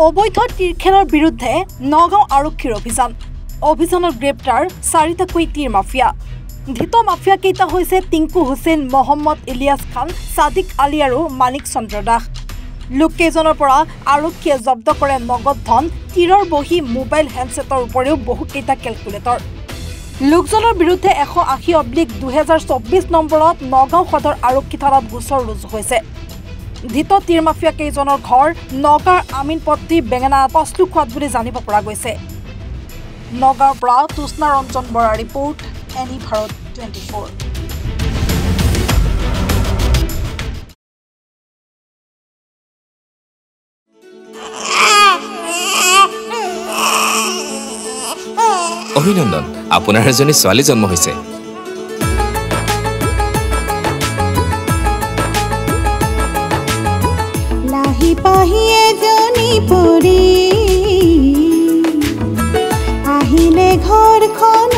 অবৈধ তীৰখেলৰ বিৰুদ্ধে নগাঁও আৰক্ষীৰ অভিযানত গ্ৰেপ্তাৰ 4টাকৈ তীৰ মাফিয়া। ধৃত মাফিয়া কেইটা হৈছে টিংকু হুছেইন, মহম্মদ ইলিয়াছ খান, সাদিক আলী আৰু মানিক চন্দ্ৰ দাস। লোককেইজনৰ পৰা আৰক্ষীয়ে জব্দ কৰে নগদ ধন, তীৰৰ বহী, মোবাইল হেণ্ডছেটৰ উপৰিও বহুকেইটা কেলকুলেটৰ। লোকজনৰ বিৰুদ্ধে 180/2024 নম্বৰত নগাঁও সদৰ আৰক্ষী থানাত গোচৰ ৰুজু হৈছে। ধৃত তীৰ মাফিয়া কেইজনৰ ঘৰ নগাঁৱৰ আমিনপট্টি বেঙেনা পছলুখোৱাত বুলি জানিব পৰা গৈছে। নগাঁৱৰ পৰা তুষ্ণা ৰঞ্জন বৰাৰ ৰিপৰ্ট, এনি ভাৰত 24। অভিনন্দন, আপোনাৰ এজনী ছোৱালী জন্ম হৈছে। লাহি পাহি এজনী পৰি আহিলে ঘৰখন